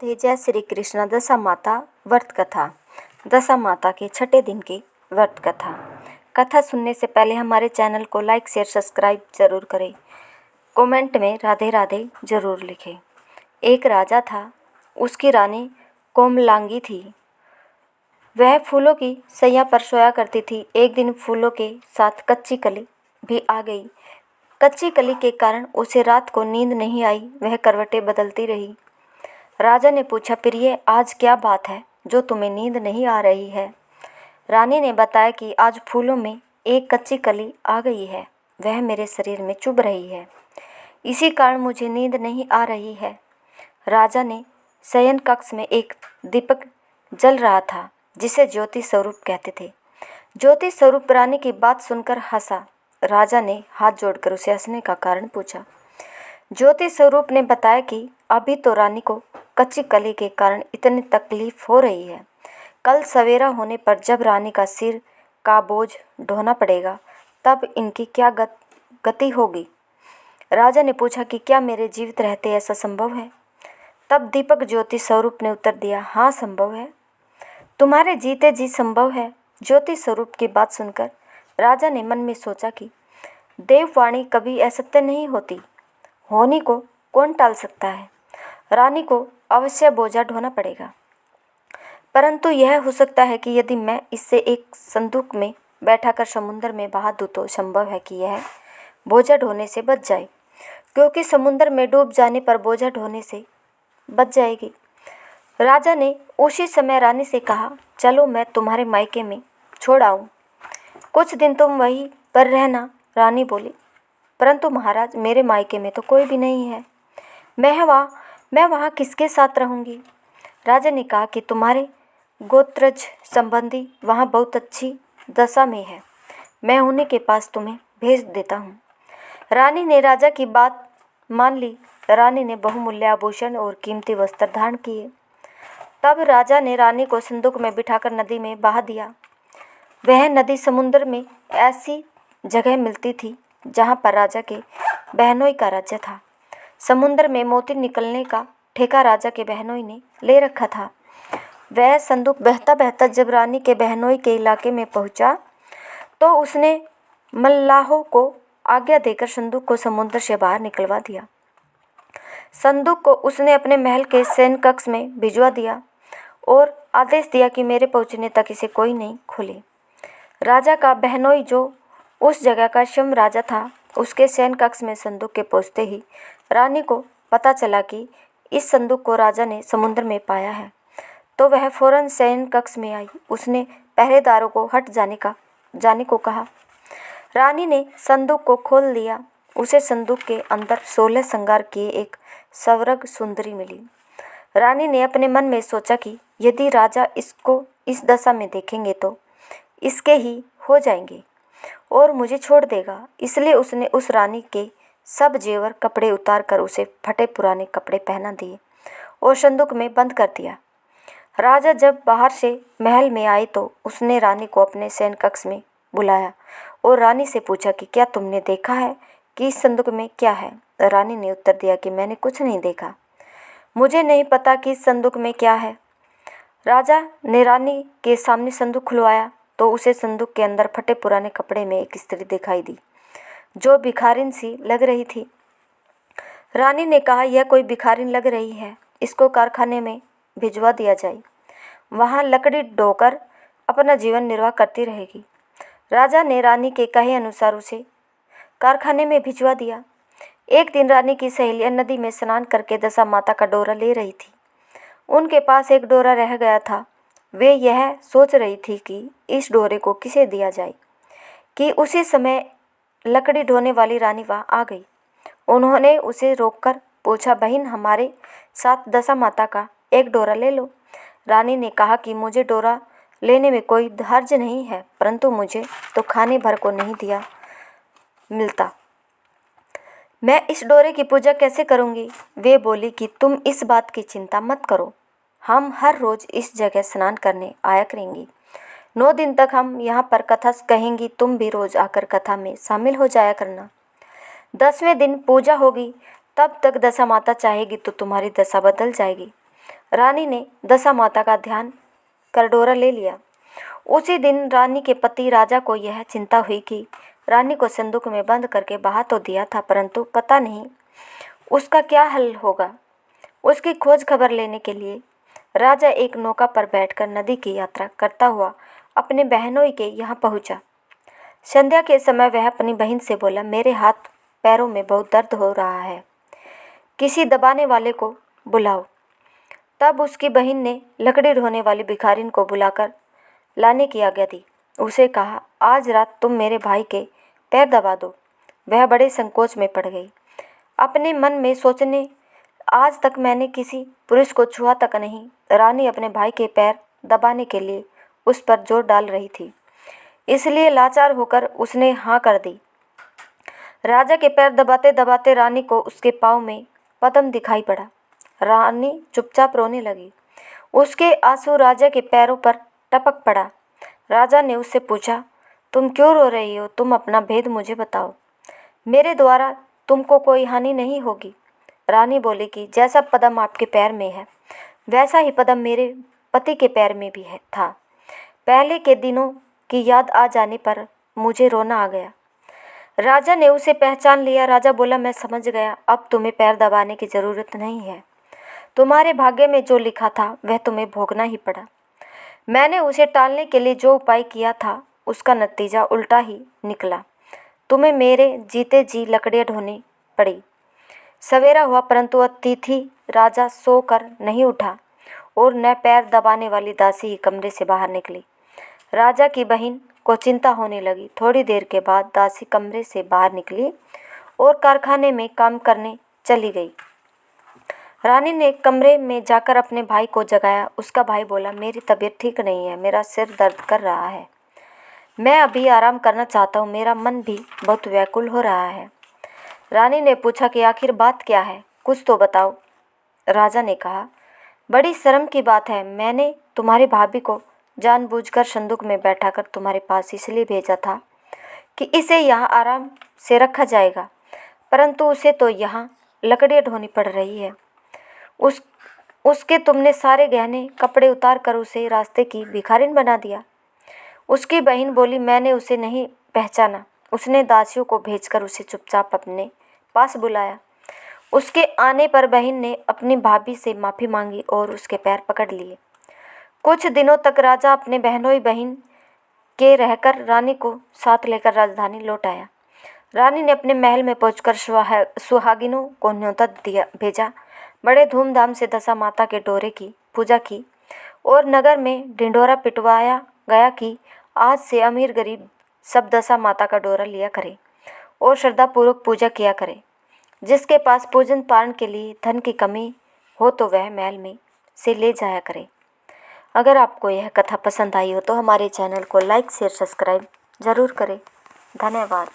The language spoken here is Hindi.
राधे। जय श्री कृष्ण। दशा माता व्रत कथा। दशा माता के छठे दिन की व्रत कथा। कथा सुनने से पहले हमारे चैनल को लाइक शेयर सब्सक्राइब जरूर करें। कमेंट में राधे राधे जरूर लिखें। एक राजा था, उसकी रानी कोमलांगी थी। वह फूलों की सैया पर सोया करती थी। एक दिन फूलों के साथ कच्ची कली भी आ गई। कच्ची कली के कारण उसे रात को नींद नहीं आई। वह करवटें बदलती रही। राजा ने पूछा, प्रिय, आज क्या बात है जो तुम्हें नींद नहीं आ रही है? रानी ने बताया कि आज फूलों में एक कच्ची कली आ गई है। वह मेरे शरीर में चुभ रही है, इसी कारण मुझे नींद नहीं आ रही है। राजा ने शयन कक्ष में एक दीपक जल रहा था, जिसे ज्योति स्वरूप कहते थे। ज्योति स्वरूप रानी की बात सुनकर हंसा। राजा ने हाथ जोड़कर उसे हंसने का कारण पूछा। ज्योति स्वरूप ने बताया कि अभी तो रानी को कच्ची कली के कारण इतनी तकलीफ हो रही है। कल सवेरा होने पर जब रानी का सिर का बोझ ढोना पड़ेगा, तब इनकी क्या गति होगी? राजा ने पूछा कि क्या मेरे जीवित रहते ऐसा संभव है? तब दीपक ज्योति स्वरूप ने उत्तर दिया, हाँ, संभव है। तुम्हारे जीते जी संभव है। ज्योति स्वरूप की बात सुनकर राजा ने मन में सोचा कि देववाणी कभी असत्य नहीं होती। होनी को कौन टाल सकता है? रानी को अवश्य बोझा ढोना पड़ेगा, परंतु यह हो सकता है कि यदि मैं इससे एक संदूक में बैठाकर समुद्र में बहा दूँ तो संभव है कि यह बोझा ढोने से बच जाए, क्योंकि समुद्र में डूब जाने पर बोझा ढोने से बच जाएगी। राजा ने उसी समय रानी से कहा, चलो मैं तुम्हारे मायके में छोड़ आऊँ, कुछ दिन तुम वहीं पर रहना। रानी बोली, परंतु महाराज, मेरे मायके में तो कोई भी नहीं है। मैं वहाँ किसके साथ रहूँगी? राजा ने कहा कि तुम्हारे गोत्रज संबंधी वहाँ बहुत अच्छी दशा में है। मैं उन्हीं के पास तुम्हें भेज देता हूँ। रानी ने राजा की बात मान ली। रानी ने बहुमूल्य आभूषण और कीमती वस्त्र धारण किए। तब राजा ने रानी को संदूक में बिठाकर नदी में बहा दिया। वह नदी समुद्र में ऐसी जगह मिलती थी जहाँ पर राजा के बहनोई का राज्य था। समुद्र में मोती निकलने का ठेका राजा के बहनोई ने ले रखा था। वह संदूक बहता बहता जब रानी के बहनोई के इलाके में पहुंचा, तो उसने मल्लाहों को आज्ञा देकर संदूक को समुद्र से बाहर निकलवा दिया। संदूक को उसने अपने महल के शयन कक्ष में भिजवा दिया और आदेश दिया कि मेरे पहुंचने तक इसे कोई नहीं खोले। राजा का बहनोई, जो उस जगह का स्वयं राजा था, उसके शयन कक्ष में संदूक के पहुंचते ही रानी को पता चला कि इस संदूक को राजा ने समुद्र में पाया है, तो वह फौरन शयन कक्ष में आई। उसने पहरेदारों को हट जाने को कहा। रानी ने संदूक को खोल दिया। उसे संदूक के अंदर 16 श्रृंगार किए एक स्वर्ग सुंदरी मिली। रानी ने अपने मन में सोचा कि यदि राजा इसको इस दशा में देखेंगे तो इसके ही हो जाएंगे और मुझे छोड़ देगा। इसलिए उसने उस रानी के सब जेवर कपड़े उतार कर उसे फटे पुराने कपड़े पहना दिए और संदूक में बंद कर दिया। राजा जब बाहर से महल में आए तो उसने रानी को अपने शयन कक्ष में बुलाया और रानी से पूछा कि क्या तुमने देखा है कि इस संदूक में क्या है? रानी ने उत्तर दिया कि मैंने कुछ नहीं देखा, मुझे नहीं पता कि इस संदूक में क्या है। राजा ने रानी के सामने संदूक खुलवाया तो उसे संदूक के अंदर फटे पुराने कपड़े में एक स्त्री दिखाई दी, जो भिखारिन सी लग रही थी। रानी ने कहा, यह कोई भिखारिन लग रही है, इसको कारखाने में भिजवा दिया जाए, वहाँ लकड़ी ढोकर अपना जीवन निर्वाह करती रहेगी। राजा ने रानी के कहे अनुसार उसे कारखाने में भिजवा दिया। एक दिन रानी की सहेलियाँ नदी में स्नान करके दशा माता का डोरा ले रही थी। उनके पास एक डोरा रह गया था। वे यह सोच रही थी कि इस डोरे को किसे दिया जाए कि उसी समय लकड़ी ढोने वाली रानी वहाँ आ गई। उन्होंने उसे रोककर पूछा, बहन, हमारे साथ दशा माता का एक डोरा ले लो। रानी ने कहा कि मुझे डोरा लेने में कोई हर्ज नहीं है, परंतु मुझे तो खाने भर को नहीं दिया मिलता, मैं इस डोरे की पूजा कैसे करूँगी? वे बोली कि तुम इस बात की चिंता मत करो, हम हर रोज़ इस जगह स्नान करने आया करेंगी। 9 दिन तक हम यहाँ पर कथा कहेंगी, तुम भी रोज़ आकर कथा में शामिल हो जाया करना। 10वें दिन पूजा होगी, तब तक दशा माता चाहेगी तो तुम्हारी दशा बदल जाएगी। रानी ने दशा माता का ध्यान कर डोरा ले लिया। उसी दिन रानी के पति राजा को यह चिंता हुई कि रानी को संदूक में बंद करके बहा तो दिया था, परंतु पता नहीं उसका क्या हल होगा। उसकी खोज खबर लेने के लिए राजा एक नौका पर बैठकर नदी की यात्रा करता हुआ अपने बहनोई के यहाँ पहुँचा। संध्या के समय वह अपनी बहन से बोला, मेरे हाथ पैरों में बहुत दर्द हो रहा है, किसी दबाने वाले को बुलाओ। तब उसकी बहन ने लकड़ी ढोने वाली भिखारिन को बुलाकर लाने की आज्ञा दी। उसे कहा, आज रात तुम मेरे भाई के पैर दबा दो। वह बड़े संकोच में पड़ गई। अपने मन में सोचने, आज तक मैंने किसी पुरुष को छुआ तक नहीं। रानी अपने भाई के पैर दबाने के लिए उस पर जोर डाल रही थी, इसलिए लाचार होकर उसने हाँ कर दी। राजा के पैर दबाते दबाते रानी को उसके पाँव में पद्म दिखाई पड़ा। रानी चुपचाप रोने लगी। उसके आंसू राजा के पैरों पर टपक पड़ा। राजा ने उससे पूछा, तुम क्यों रो रही हो? तुम अपना भेद मुझे बताओ, मेरे द्वारा तुमको कोई हानि नहीं होगी। रानी बोली कि जैसा पद्म आपके पैर में है, वैसा ही पद्म मेरे पति के पैर में भी था। पहले के दिनों की याद आ जाने पर मुझे रोना आ गया। राजा ने उसे पहचान लिया। राजा बोला, मैं समझ गया, अब तुम्हें पैर दबाने की ज़रूरत नहीं है। तुम्हारे भाग्य में जो लिखा था वह तुम्हें भोगना ही पड़ा। मैंने उसे टालने के लिए जो उपाय किया था उसका नतीजा उल्टा ही निकला। तुम्हें मेरे जीते जी लकड़ियाँ ढोनी पड़ी। सवेरा हुआ, परंतु अतिथि राजा सोकर नहीं उठा और न पैर दबाने वाली दासी ही कमरे से बाहर निकली। राजा की बहन को चिंता होने लगी। थोड़ी देर के बाद दासी कमरे से बाहर निकली और कारखाने में काम करने चली गई। रानी ने कमरे में जाकर अपने भाई को जगाया। उसका भाई बोला, मेरी तबीयत ठीक नहीं है, मेरा सिर दर्द कर रहा है, मैं अभी आराम करना चाहता हूँ, मेरा मन भी बहुत व्याकुल हो रहा है। रानी ने पूछा कि आखिर बात क्या है, कुछ तो बताओ। राजा ने कहा, बड़ी शर्म की बात है, मैंने तुम्हारी भाभी को जानबूझकर संदूक में बैठाकर तुम्हारे पास इसलिए भेजा था कि इसे यहाँ आराम से रखा जाएगा, परंतु उसे तो यहाँ लकड़ियाँ ढोनी पड़ रही है। उसके तुमने सारे गहने कपड़े उतार कर उसे रास्ते की भिखारिन बना दिया। उसकी बहन बोली, मैंने उसे नहीं पहचाना। उसने दासियों को भेजकर उसे चुपचाप अपने पास बुलाया। उसके आने पर बहन ने अपनी भाभी से माफ़ी मांगी और उसके पैर पकड़ लिए। कुछ दिनों तक राजा अपने बहनोई बहन के रहकर रानी को साथ लेकर राजधानी लौट आया। रानी ने अपने महल में पहुंचकर सुहागिनों को न्योता भेजा। बड़े धूमधाम से दशा माता के डोरे की पूजा की और नगर में ढिंढोरा पिटवाया गया कि आज से अमीर गरीब सब दशा माता का डोरा लिया करें और श्रद्धापूर्वक पूजा किया करें। जिसके पास पूजन पारण के लिए धन की कमी हो तो वह महल में से ले जाया करे। अगर आपको यह कथा पसंद आई हो तो हमारे चैनल को लाइक शेयर सब्सक्राइब ज़रूर करें। धन्यवाद।